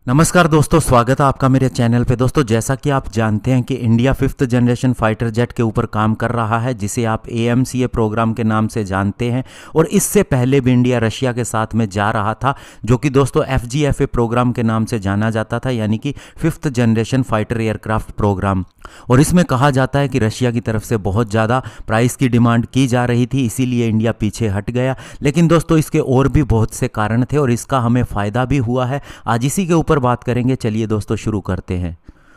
नमस्कार दोस्तों, स्वागत है आपका मेरे चैनल पे। दोस्तों, जैसा कि आप जानते हैं कि India 5th generation fighter jet के ऊपर काम कर रहा है, जिसे आप AMCA प्रोग्राम के नाम से जानते हैं। और इससे पहले भी इंडिया रशिया के साथ में जा रहा था, जो कि दोस्तों FGFA प्रोग्राम के नाम से जाना जाता था, यानी कि 5th generation fighter aircraft programme. और इसमें कहा जाता है कि रशिया की तरफ से बहुत ज़्यादा प्राइस की डिमांड की जा रही थी, इसीलिए इंडिया पीछे हट गया। लेकिन दोस्तों, इसके और भी बहुत से कारण थे और इसका हमें फ़ायदा भी हुआ है। आज इसी के ऊपर बात करेंगे। चलिए दोस्तों, शुरू करते हैं।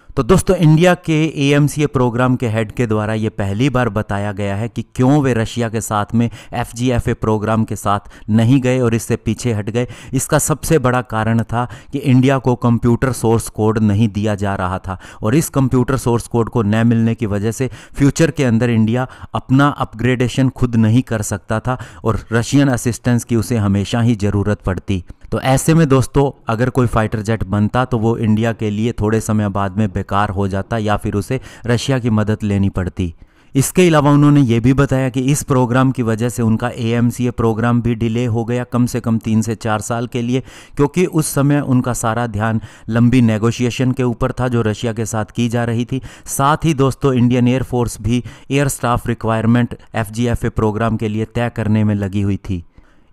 तो दोस्तों, इंडिया के AMCA प्रोग्राम के हेड के द्वारा ये पहली बार बताया गया है कि क्यों वे रशिया के साथ में FGFA प्रोग्राम के साथ नहीं गए और इससे पीछे हट गए। इसका सबसे बड़ा कारण था कि इंडिया को कंप्यूटर सोर्स कोड नहीं दिया जा रहा था, और इस कंप्यूटर सोर्स कोड को न मिलने की वजह से फ्यूचर के अंदर इंडिया अपना अपग्रेडेशन खुद नहीं कर सकता था और रशियन असिस्टेंस की उसे हमेशा ही ज़रूरत पड़ती। तो ऐसे में दोस्तों, अगर कोई फाइटर जेट बनता तो वो इंडिया के लिए थोड़े समय बाद में बेकार हो जाता या फिर उसे रशिया की मदद लेनी पड़ती। इसके अलावा उन्होंने ये भी बताया कि इस प्रोग्राम की वजह से उनका AMCA प्रोग्राम भी डिले हो गया, कम से कम 3 से 4 साल के लिए, क्योंकि उस समय उनका सारा ध्यान लंबी नेगोशिएशन के ऊपर था जो रशिया के साथ की जा रही थी। साथ ही दोस्तों, इंडियन एयरफोर्स भी air staff requirement FGFA programme के लिए तय करने में लगी हुई थी।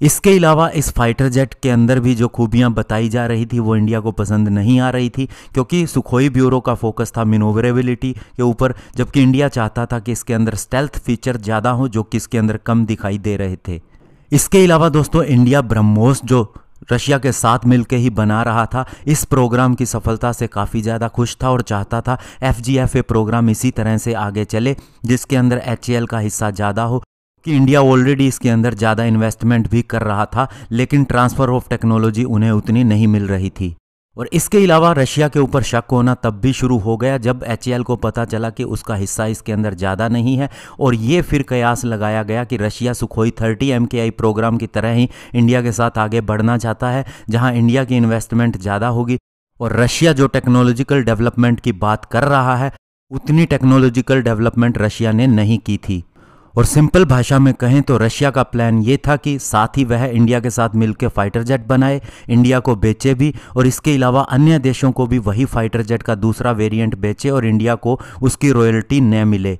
इसके अलावा इस फाइटर जेट के अंदर भी जो खूबियां बताई जा रही थी वो इंडिया को पसंद नहीं आ रही थी, क्योंकि सुखोई ब्यूरो का फोकस था मैन्योवरेबिलिटी के ऊपर, जबकि इंडिया चाहता था कि इसके अंदर स्टेल्थ फीचर ज़्यादा हो जो कि इसके अंदर कम दिखाई दे रहे थे। इसके अलावा दोस्तों, इंडिया ब्रह्मोस जो रशिया के साथ मिलकर ही बना रहा था, इस प्रोग्राम की सफलता से काफ़ी ज़्यादा खुश था और चाहता था FGFA प्रोग्राम इसी तरह से आगे चले, जिसके अंदर HAL का हिस्सा ज़्यादा हो। कि इंडिया ऑलरेडी इसके अंदर ज़्यादा इन्वेस्टमेंट भी कर रहा था, लेकिन ट्रांसफ़र ऑफ टेक्नोलॉजी उन्हें उतनी नहीं मिल रही थी। और इसके अलावा रशिया के ऊपर शक होना तब भी शुरू हो गया जब HAL को पता चला कि उसका हिस्सा इसके अंदर ज़्यादा नहीं है, और ये फिर कयास लगाया गया कि रशिया सुखोई 30 MKI प्रोग्राम की तरह ही इंडिया के साथ आगे बढ़ना चाहता है, जहाँ इंडिया की इन्वेस्टमेंट ज़्यादा होगी और रशिया जो टेक्नोलॉजिकल डेवलपमेंट की बात कर रहा है उतनी टेक्नोलॉजिकल डेवलपमेंट रशिया ने नहीं की थी। और सिंपल भाषा में कहें तो रशिया का प्लान ये था कि साथ ही वह इंडिया के साथ मिलकर फाइटर जेट बनाए, इंडिया को बेचे भी, और इसके अलावा अन्य देशों को भी वही फाइटर जेट का दूसरा वेरिएंट बेचे और इंडिया को उसकी रॉयल्टी न मिले।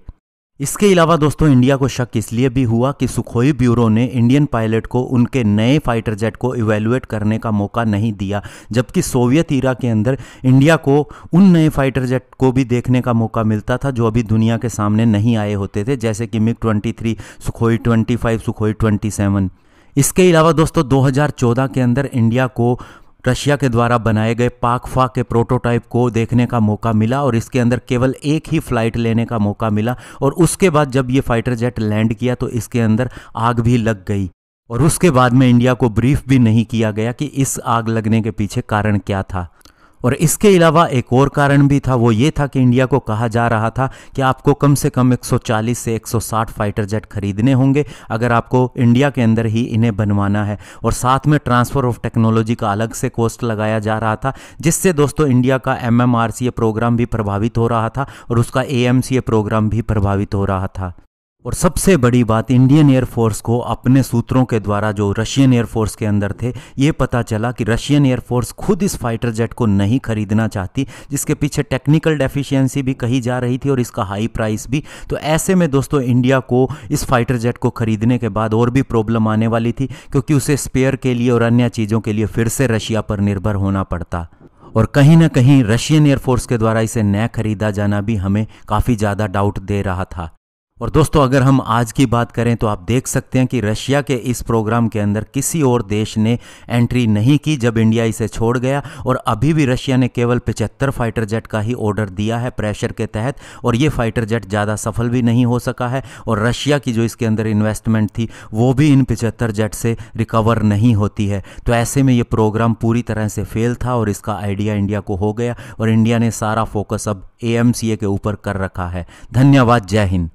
इसके अलावा दोस्तों, इंडिया को शक इसलिए भी हुआ कि सुखोई ब्यूरो ने इंडियन पायलट को उनके नए फाइटर जेट को इवेलुएट करने का मौका नहीं दिया, जबकि सोवियत ईरा के अंदर इंडिया को उन नए फाइटर जेट को भी देखने का मौका मिलता था जो अभी दुनिया के सामने नहीं आए होते थे, जैसे कि MiG-23, सुखोई 25, सुखोई 27। इसके अलावा दोस्तों, 2014 के अंदर इंडिया को रशिया के द्वारा बनाए गए पाकफा के प्रोटोटाइप को देखने का मौका मिला और इसके अंदर केवल एक ही फ्लाइट लेने का मौका मिला। और उसके बाद जब ये फाइटर जेट लैंड किया तो इसके अंदर आग भी लग गई, और उसके बाद में इंडिया को ब्रीफ भी नहीं किया गया कि इस आग लगने के पीछे कारण क्या था। और इसके अलावा एक और कारण भी था, वो ये था कि इंडिया को कहा जा रहा था कि आपको कम से कम 140 से 160 फाइटर जेट खरीदने होंगे अगर आपको इंडिया के अंदर ही इन्हें बनवाना है, और साथ में ट्रांसफ़र ऑफ टेक्नोलॉजी का अलग से कॉस्ट लगाया जा रहा था, जिससे दोस्तों इंडिया का MMRCA प्रोग्राम भी प्रभावित हो रहा था और उसका AMCA प्रोग्राम भी प्रभावित हो रहा था। और सबसे बड़ी बात, इंडियन एयरफोर्स को अपने सूत्रों के द्वारा जो रशियन एयरफोर्स के अंदर थे, ये पता चला कि रशियन एयरफोर्स खुद इस फाइटर जेट को नहीं खरीदना चाहती, जिसके पीछे टेक्निकल डेफिशिएंसी भी कही जा रही थी और इसका हाई प्राइस भी। तो ऐसे में दोस्तों, इंडिया को इस फाइटर जेट को खरीदने के बाद और भी प्रॉब्लम आने वाली थी, क्योंकि उसे स्पेयर के लिए और अन्य चीज़ों के लिए फिर से रशिया पर निर्भर होना पड़ता। और कहीं ना कहीं रशियन एयरफोर्स के द्वारा इसे न खरीदा जाना भी हमें काफ़ी ज़्यादा डाउट दे रहा था। और दोस्तों, अगर हम आज की बात करें तो आप देख सकते हैं कि रशिया के इस प्रोग्राम के अंदर किसी और देश ने एंट्री नहीं की जब इंडिया इसे छोड़ गया, और अभी भी रशिया ने केवल 75 फाइटर जेट का ही ऑर्डर दिया है प्रेशर के तहत, और ये फाइटर जेट ज़्यादा सफल भी नहीं हो सका है, और रशिया की जो इसके अंदर इन्वेस्टमेंट थी वो भी इन 75 जेट से रिकवर नहीं होती है। तो ऐसे में ये प्रोग्राम पूरी तरह से फेल था और इसका आइडिया इंडिया को हो गया, और इंडिया ने सारा फोकस अब AMCA के ऊपर कर रखा है। धन्यवाद। जय हिंद।